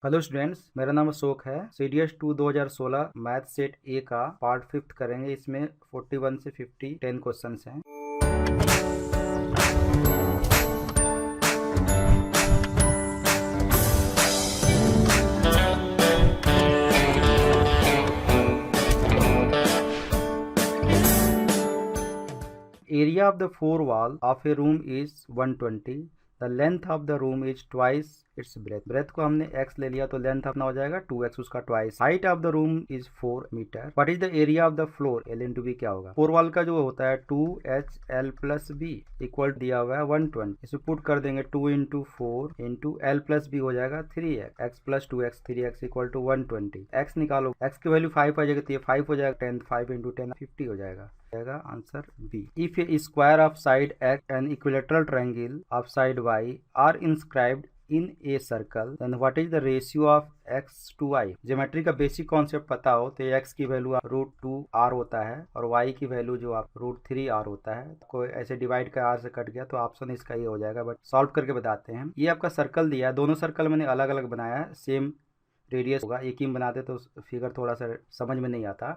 Hello students, मेरा नाम अशोक है। CDS 2 2016 मैथ सेट ए का पार्ट 5 करेंगे। इसमें 41 से 50 10 क्वेश्चंस हैं। Area of the four wall of a room is 120। The length of the room is twice its breadth. Breadth को हमने x ले लिया तो लेंथ अपना हो जाएगा 2x, उसका twice. Height of the room is 4 metre. What is the area of the floor? L into B क्या होगा? फोर वॉल का जो होता है 2HL प्लस बी इक्वल दिया हुआ है 120। इसे पुट कर देंगे 2 into 4 into L plus B हो जाएगा 3x। x plus 2x 3x equal to 120। x निकालो, x की वैल्यू 5 आ जाएगी तो ये 5 हो जाएगा 10। 5 इंटू 10 50 हो जाएगा। Answer B. If a square of side X and equilateral triangle of side Y are inscribed in a circle, then what is the ratio of x to y? Geometry का basic concept पता हो तो x की value √2r होता है और y की value जो आप √3r होता है। तो कोई ऐसे डिवाइड का r से कट गया तो ऑप्शन इसका ये हो जाएगा, बट सॉल्व करके बताते हैं। ये आपका सर्कल दिया है, दोनों सर्कल मैंने अलग अलग बनाया है, सेम रेडियस होगा। एक ही में बनाते तो फिगर थोड़ा सा समझ में नहीं आता।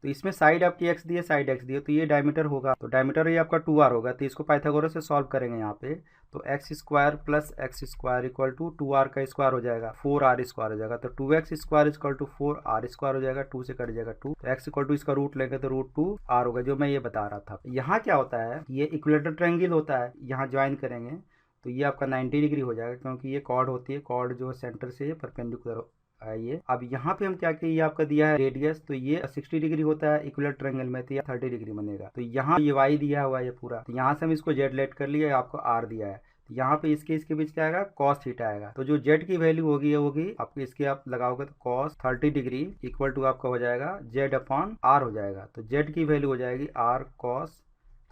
तो इसमें साइड आपकी x दी है, साइड x दी है, तो ये डायमीटर होगा, तो डायमीटर ये आपका 2r होगा। तो इसको पाइथागोरस से सॉल्व करेंगे यहाँ पे, तो x square plus x square equal to 2r का स्क्वायर हो जाएगा 4r स्क्वायर हो जाएगा। तो 2x square equal to 4r square हो जाएगा, 2 से कट जाएगा 2। तो x इक्वल टू इसका रूट लेंगे तो √2r होगा, जो मैं ये बता रहा था। यहाँ क्या होता है, ये इक्विलेटरल ट्रायंगल होता है, यहाँ ज्वाइन करेंगे तो ये आपका 90 डिग्री हो जाएगा, क्योंकि ये कॉर्ड होती है। कॉर्ड जो सेंटर से परपेंडिकुलर ये। अब यहाँ पे हम क्या किए, ये आपका दिया है रेडियस, तो ये 60 डिग्री होता है इक्विलेटरल ट्रायंगल में, तो ये 30 डिग्री बनेगा। तो यहाँ ये y दिया हुआ है ये पूरा, तो यहाँ से हम इसको z लेट कर लिया, आपको r दिया है। तो यहाँ पे इसके बीच क्या आएगा, cos थीटा आएगा। तो जो z की वैल्यू होगी ये होगी आपको, इसके आप लगाओगे तो cos 30 डिग्री इक्वल टू आपका हो जाएगा z अपॉन r हो जाएगा। तो z की वैल्यू हो जाएगी r cos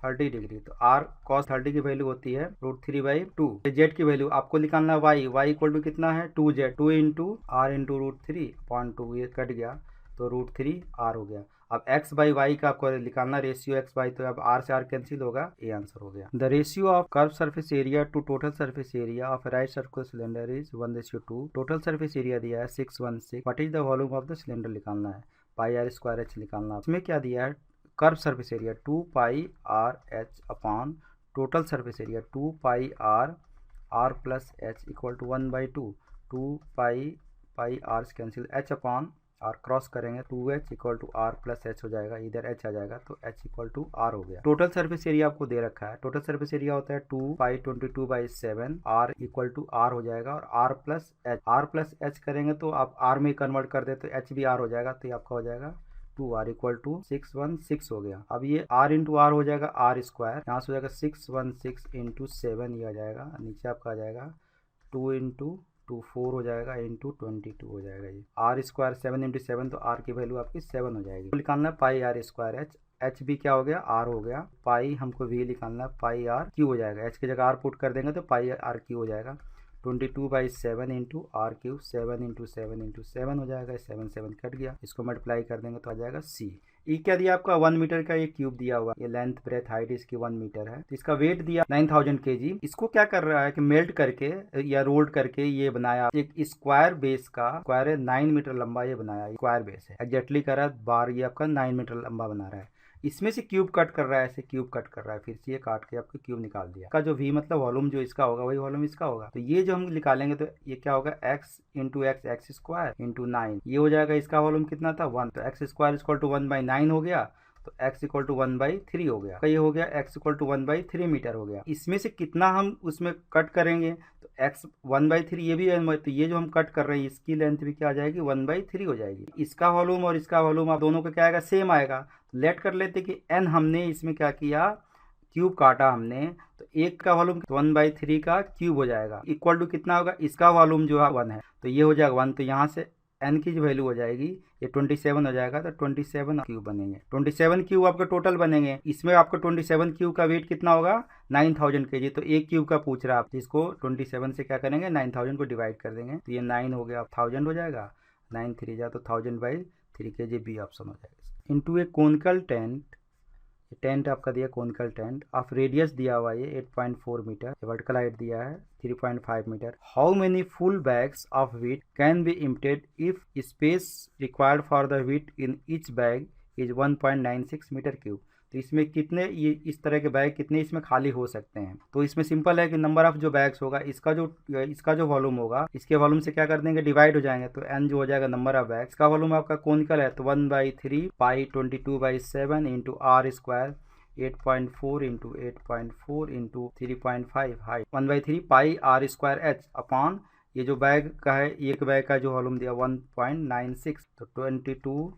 30 डिग्री। तो r cos 30 की वैल्यू होती है √3/2। z की वैल्यू आपको निकालना y इक्वल टू कितना है 2z, 2 इंटू r इंटू √3/2, ये कट गया तो √3r हो गया। अब x बाई वाई का आपको निकालना रेशियो x बाई, तो अब r से r कैंसिल होगा, ये आंसर हो गया। The ratio of curve surface area to total surface area of right circular cylinder is 1:2। Total surface area दिया है 616। What is the volume of the cylinder निकालना है, πr²h निकालना है। इसमें क्या दिया है, curve surface area 2πrh upon total surface area 2πr plus h equal to 1/2। 2πr cancel, h upon r cross करेंगे 2h equal to r plus h हो जाएगा, इधर h आ जाएगा तो h इक्वल टू r हो गया। टोटल सरफेस एरिया आपको दे रखा है, टोटल सरफेस एरिया होता है 2π22/7, r इक्वल टू r हो जाएगा, और r प्लस h करेंगे तो आप r में कन्वर्ट कर दे तो h भी r हो जाएगा, तो ये आपका हो जाएगा 2r इक्वल टू 616 हो गया। अब ये r इंटू आर हो जाएगा r स्क्वायर, यहाँ से हो जाएगा 616 इंटू 7, ये आ जाएगा, नीचे आपका आ जाएगा 2 इंटू 2 4 हो जाएगा इंटू 22 हो जाएगा। ये r स्क्वायर 7 इंटू 7, तो r की वैल्यू आपकी 7 हो जाएगी। तो निकालना है πr²h, h भी क्या हो गया, r हो गया। पाई हमको v निकालना है, πr³ हो जाएगा, h की जगह r पुट कर देंगे तो πr³ हो जाएगा। 22/7 इंटू r³, 7 इंटू 7 इंटू 7 हो जाएगा, 7 7 कट गया, इसको मल्टीप्लाई कर देंगे तो आ जाएगा c। ये क्या दिया आपका, 1 मीटर का ये क्यूब दिया हुआ, ये लेंथ ब्रेथ हाइट इसकी 1 मीटर है। तो इसका वेट दिया 9000 kg। इसको क्या कर रहा है कि मेल्ट करके या रोल्ड करके ये बनाया एक स्क्वायर बेस का, स्क्वायर है 9 मीटर लंबा ये बनाया, स्क्वायर बेस है एग्जैक्टली कर रहा है, बार ये आपका 9 मीटर लंबा बना रहा है। इसमें से क्यूब कट कर रहा है, ऐसे क्यूब कट कर रहा है, फिर से ये काट के आपको क्यूब निकाल दिया। का जो v मतलब वॉल्यूम जो इसका होगा वही वॉल्यूम इसका होगा। तो ये जो हम निकालेंगे तो ये क्या होगा, x into x square into 9, ये हो जाएगा, इसका वॉल्यूम कितना था 1, तो एक्स स्क्वायर इक्वल टू 1/9 हो गया, तो x इक्वल टू 1/3 हो गया। ये हो गया x इक्वल टू 1/3 मीटर हो गया। इसमें से कितना हम उसमें कट करेंगे, तो x 1/3 ये भी है, तो ये जो हम कट कर रहे हैं इसकी लेंथ भी क्या आ जाएगी 1/3 हो जाएगी। इसका वॉल्यूम और इसका वॉल्यूम आप दोनों का क्या आएगा, सेम आएगा। लेट कर लेते कि n हमने इसमें क्या किया, क्यूब काटा हमने, तो एक का वॉल्यूम 1/3 का क्यूब हो जाएगा, इक्वल टू कितना होगा, इसका वॉल्यूम जो है 1 है, तो ये हो जाएगा 1। तो यहाँ से n की जो वैल्यू हो जाएगी ये 27 हो जाएगा, तो 27 क्यूब बनेंगे। 27 क्यूब आपका टोटल बनेंगे। इसमें आपका 27 क्यूब का वेट कितना होगा, 9000 kg। तो एक क्यूब का पूछ रहा है आप, जिसको 27 से क्या करेंगे 9000 को डिवाइड कर देंगे, तो ये 9 हो गया, 1000 हो जाएगा, 9 3 जा तो 1000/3 kg, बी ऑप्शन हो जाएगा। इंटू ए कोनिकल टेंट आपका दिया कोनिकल टेंट ऑफ रेडियस दिया हुआ ये 8.4 मीटर, वर्टिकल हाइट दिया है 3.5 metre. How many full bags of wheat can be emptied if space required for the wheat in each bag is 1.96 metre cube. तो इसमें कितने ये इस तरह के बैग कितने इसमें खाली हो सकते हैं। तो इसमें सिंपल है कि नंबर ऑफ जो बैग्स होगा इसका जो वॉल्यूम होगा इसके वॉल्यूम से क्या कर देंगे, डिवाइड हो जाएंगे। तो n जो हो जाएगा नंबर ऑफ बैग्स का वॉल्यूम आपका कोनिकल है तो 1/3 pi 22/7 into R square 8.4 into 8.4 into 3.5 height 1/3 pi R square H upon ये जो बैग का है एक बैग का जो वॉल्यूम दिया 1.96 तो 22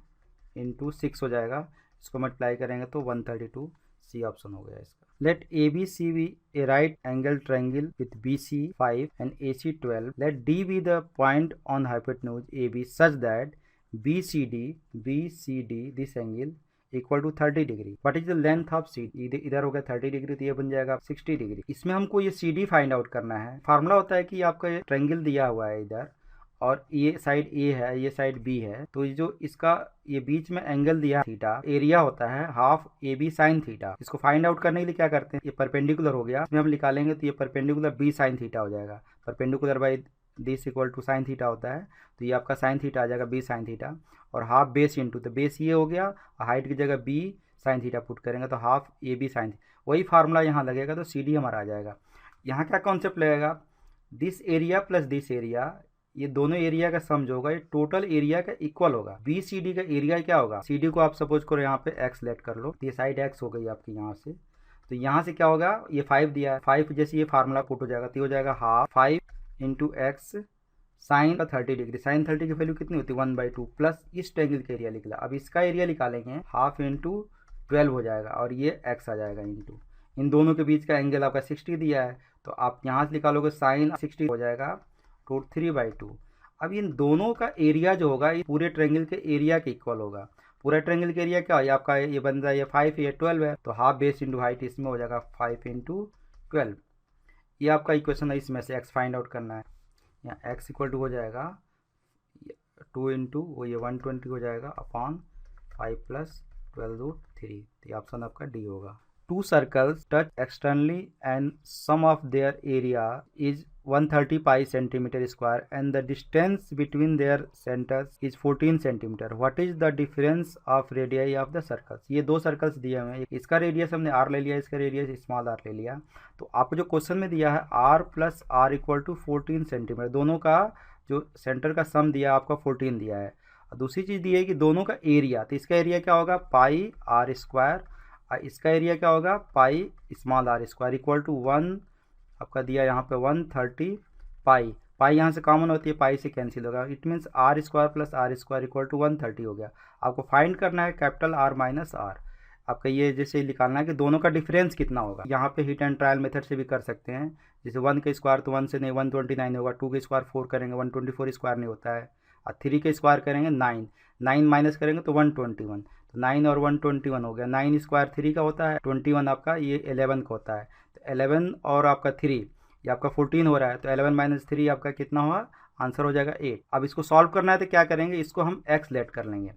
इंटू 6 हो जाएगा। इसको मल्टीप्लाई करेंगे तो 132। सी ऑप्शन हो गया इसका। Let A B C be a right angle triangle with B C 5 and A C 12। Let D be the point on hypotenuse A B such that B C D this angle equal to 30 degree. What is the length of C D. इधर हो गया 30 degree तो ये बन जाएगा 60 degree. इसमें हमको ये सी डी फाइंड आउट करना है। फार्मूला होता है कि आपका ये ट्रायंगल दिया हुआ है इधर और ये साइड ए है ये साइड बी है तो जो इसका ये बीच में एंगल दिया थीटा एरिया होता है half A B sine theta. इसको फाइंड आउट करने के लिए क्या करते हैं, ये परपेंडिकुलर हो गया इसमें हम निकालेंगे तो ये परपेंडिकुलर बी साइन थीटा हो जाएगा। Perpendicular by this equal to sine theta होता है तो ये आपका साइन थीटा आ जाएगा बी साइन थीटा और हाफ बेस इंटू तो बेस ये हो गया और हाइट की जगह बी साइन थीटा पुट करेंगे तो हाफ ए बी साइन वही फार्मूला यहाँ लगेगा तो सी डी हमारा आ जाएगा। यहाँ क्या कॉन्सेप्ट लगेगा, this area plus this area ये दोनों एरिया का सम जो होगा ये टोटल एरिया का इक्वल होगा। बी सी डी का एरिया क्या होगा, सी डी को आप सपोज करो यहाँ पे एक्स लेट कर लो तो ये साइड एक्स हो गई आपकी यहाँ से तो यहाँ से क्या होगा ये 5 दिया है 5 जैसे ये फार्मूला पुट हो जाएगा तो हो जाएगा half 5 into X sine 30 degree. Sine 30 की वैल्यू कितनी होती है 1/2 प्लस इस ट्रायंगल का एरिया निकला। अब इसका एरिया निकालेंगे हाफ इंटू 12 हो जाएगा और ये एक्स आ जाएगा इंटू इन दोनों के बीच का एंगल आपका 60 दिया है तो आप यहाँ से निकालोगे साइन 60 हो जाएगा रूट 3/2। अब इन दोनों का एरिया जो होगा ये पूरे ट्रायंगल के एरिया के इक्वल होगा। पूरा ट्रायंगल के एरिया क्या है आपका ये बन रहा है ये 5 ये 12 है तो हाफ बेस इंटू हाइट इसमें हो जाएगा 5 इंटू 12। ये आपका इक्वेशन है, इसमें से एक्स फाइंड आउट करना है। यहाँ एक्स इक्वल टू हो जाएगा 2 इंटू वो ये 120 हो जाएगा अपॉन 5 प्लस 12√3 तो ये ऑप्शन आपका डी होगा। Two circles touch externally and sum of their area is 130 pi centimeter square and the distance between their centers is 14 centimeter. What is the difference of radii of the circles? ये दो circles दिए हुए हैं, इसका radius हमने r ले लिया, इसका रेडियस स्मॉल r ले लिया। तो आपको जो क्वेश्चन में दिया है r plus r equal to 14 centimetre, दोनों का जो सेंटर का सम दिया आपका 14 दिया है। दूसरी चीज़ दी है कि दोनों का एरिया, तो इसका एरिया क्या होगा पाई r स्क्वायर और इसका एरिया क्या होगा pi small r square equal to 1 आपका दिया यहाँ पे 130 पाई। पाई यहाँ से कॉमन होती है पाई से कैंसिल होगा, it means r square plus r square equal to 130 हो गया। आपको फाइंड करना है कैपिटल R माइनस R। आपका ये जैसे निकालना है कि दोनों का डिफरेंस कितना होगा। यहाँ पे हिट एंड ट्रायल मेथड से भी कर सकते हैं, जैसे 1 का स्क्वायर तो 1 से नहीं 129 होगा, 2 का स्क्वायर 4 करेंगे 124 स्क्वायर नहीं होता है, और 3 का स्क्वायर करेंगे 9 माइनस करेंगे तो 121, तो 9 और 121 हो गया। 9 स्क्वायर 3 का होता है, 21 आपका ये 11 का होता है, तो 11 और आपका 3 ये आपका 14 हो रहा है, तो 11 माइनस 3 आपका कितना हुआ, आंसर हो जाएगा 8। अब इसको सॉल्व करना है तो क्या करेंगे, इसको हम एक्स लेट कर लेंगे,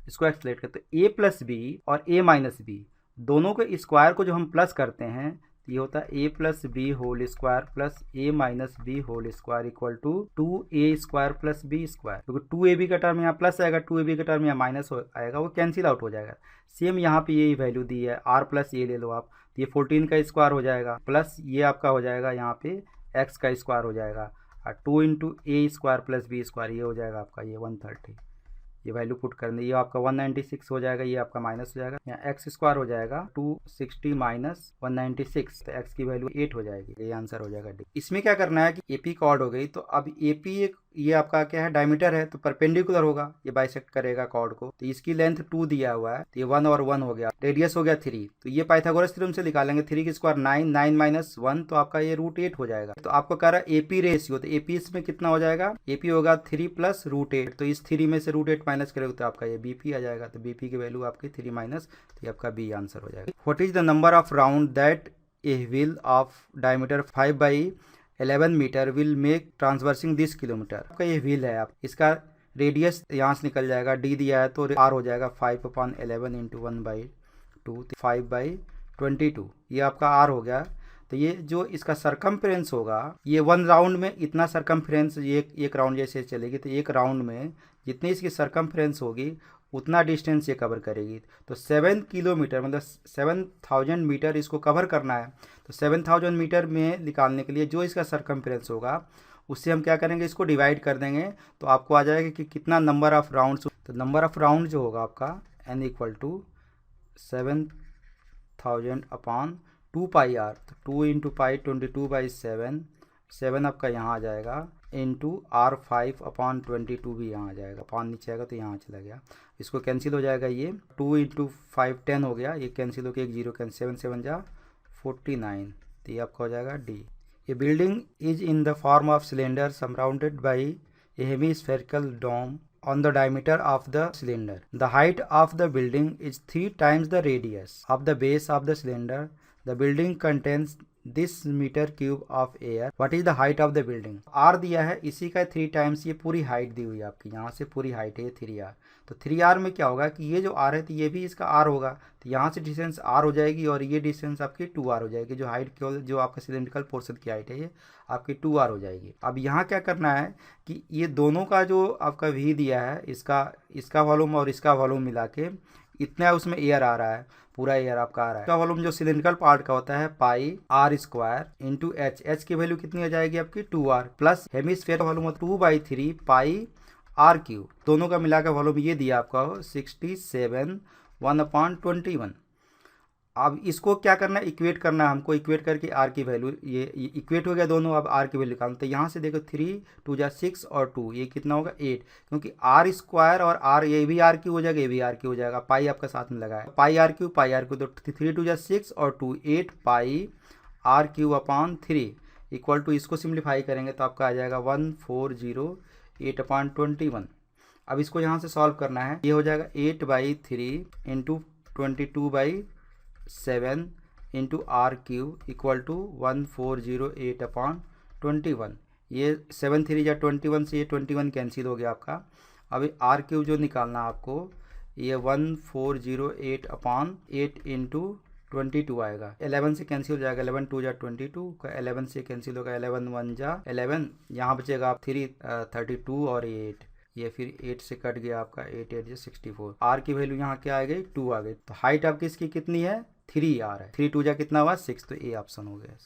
इसको एक्स लेट करते तो a प्लस बी और a माइनस बी दोनों के स्क्वायर को जो हम प्लस करते हैं तो ये होता है a plus B whole square plus a minus B whole square equal to 2a square plus B square, क्योंकि 2ab का टर्म यहाँ प्लस आएगा, 2ab का टर्म यहाँ माइनस आएगा, वो कैंसिल आउट हो जाएगा। सेम यहाँ पे यही वैल्यू दी है, r प्लस ए ले लो आप, तो ये 14 का स्क्वायर हो जाएगा प्लस ये आपका हो जाएगा यहाँ पे x का स्क्वायर हो जाएगा, और 2 इंटू ए स्क्वायर प्लस बी स्क्वायर ये हो जाएगा आपका ये 130। ये वैल्यू पुट करने ये आपका 196 हो जाएगा, ये आपका माइनस हो जाएगा, यहाँ एक्स स्क्वायर हो जाएगा 260 माइनस 196, तो एक्स की वैल्यू 8 हो जाएगी, ये आंसर हो जाएगा डी। इसमें क्या करना है कि एपी कॉर्ड हो गई, तो अब एपी एक ये आपका क्या है डायमीटर है, तो परपेंडिकुलर होगा, ये बाइसेक्ट करेगा कॉर्ड को, तो इसकी लेंथ 2 दिया हुआ है, तो ये 1 और 1 हो गया, रेडियस हो गया 3, तो ये पाइथागोरस थ्योरम से निकालेंगे 3 की स्क्वायर 9 माइनस 1, तो आपका ये √8 हो जाएगा। तो आपको कह रहा है एपी रेशियो, तो एपी इसमें कितना हो जाएगा, एपी होगा 3 प्लस √8, तो इस 3 में से √8 माइनस करेगा तो आपका ये बीपी आ जाएगा, तो बीपी की वैल्यू आपकी 3 माइनस, तो ये आपका बी आंसर हो जाएगा। What is the number of round that a wheel of diameter 5/11 metre will make transversing this kilometre. आपका ये व्हील है, आप इसका रेडियस यहाँ से निकल जाएगा, डी दिया है तो आर हो जाएगा 5/11 इंटू 1/2, 5/22, ये आपका आर हो गया। तो ये जो इसका सरकमफ्रेंस होगा, ये 1 राउंड में इतना सरकमफ्रेंस, ये एक राउंड जैसे चलेगी तो एक राउंड में जितनी इसकी सरकमफ्रेंस होगी उतना डिस्टेंस ये कवर करेगी। तो 7 किलोमीटर मतलब 7000 मीटर इसको कवर करना है। तो 7000 मीटर में निकालने के लिए जो इसका सरकमफ्रेंस होगा उससे हम क्या करेंगे, इसको डिवाइड कर देंगे तो आपको आ जाएगा कि कितना नंबर ऑफ राउंड्स। तो नंबर ऑफ राउंड जो होगा आपका n equal to 7000 upon 2 pi R. तो 2 इंटू पाई 22/7, 7 आपका यहाँ आ जाएगा इंटू R5 अपॉन 22 भी यहाँ आ जाएगा, अपॉन नीचे आएगा तो यहाँ चला गया, इसको कैंसिल हो जाएगा। ये 2 इंटू 5 10 हो गया, ये कैंसिल हो गया, एक जीरो कैंसिल, 7 7 जा 49, तो ये आपका हो जाएगा D. A building is in the form of cylinder surrounded by a hemispherical dome on the diameter of the cylinder. The height of the building is 3 times the radius of the base of the cylinder. The building contains this meter cube of air. What is the height of the building? R दिया है, इसी का 3 times ये पूरी height दी हुई है आपकी, यहाँ से पूरी हाइट है 3R। तो 3R में क्या होगा कि ये जो R है तो ये भी इसका R होगा, तो यहाँ से डिस्टेंस R हो जाएगी और ये डिस्टेंस आपकी 2R हो जाएगी। जो हाइट केवल जो आपका सिलेंड्रिकल पोर्शन की हाइट है ये आपकी 2R हो जाएगी। अब यहाँ क्या करना है कि ये दोनों का जो आपका V दिया है, इसका वॉल्यूम और इसका वॉल्यूम मिला के इतना उसमें एयर आ रहा है, पूरा एयर आपका आ रहा है। इसका वॉल्यूम जो सिलेंड्रिकल पार्ट का होता है पाई R स्क्वायर इंटू एच की वैल्यू कितनी हो जाएगी आपकी 2R, प्लस हेमिस्फेयर वॉल्यूम 2/3 पाई R क्यूब, दोनों का मिलाकर वॉल्यूम ये दिया आपका 67 1/21। अब इसको क्या करना है, इक्वेट करना है हमको, इक्वेट करके R की वैल्यू, ये इक्वेट हो गया दोनों, अब R की वैल्यू निकालना। तो यहाँ से देखो 3 2 जा 6 और 2, ये कितना होगा 8, क्योंकि R स्क्वायर और R, ये भी R क्यूब हो जाएगा, ये भी R क्यूब हो जाएगा, पाई आपका साथ में लगा है, पाई R क्यूब, तो 3 2 जा 6 और 2 8 pi R cube upon 3 equal to, इसको सिंप्लीफाई करेंगे तो आपका आ जाएगा 1408/21। अब इसको यहाँ से सॉल्व करना है, ये हो जाएगा 8/3 into 22/7 into R cube equal to 1408/21। ये 7 3 जा 21 से ये 21 कैंसिल हो गया आपका। अब R क्यूब जो निकालना आपको, ये 1408/8 इंटू 22 आएगा, 11 से कैंसिल हो जाएगा, 11 2 जा 22 का 11 से कैंसिल होगा, 11 1 जा 11, यहाँ बचेगा आप 3 32 और 8, ये फिर 8 से कट गया आपका, 8 8 जा 64। R की वैल्यू यहाँ क्या आ गई 2 आ गई। तो हाइट आपकी इसकी कितनी है 3R है, 3 2 जा कितना हुआ 6, तो ए ऑप्शन हो गया।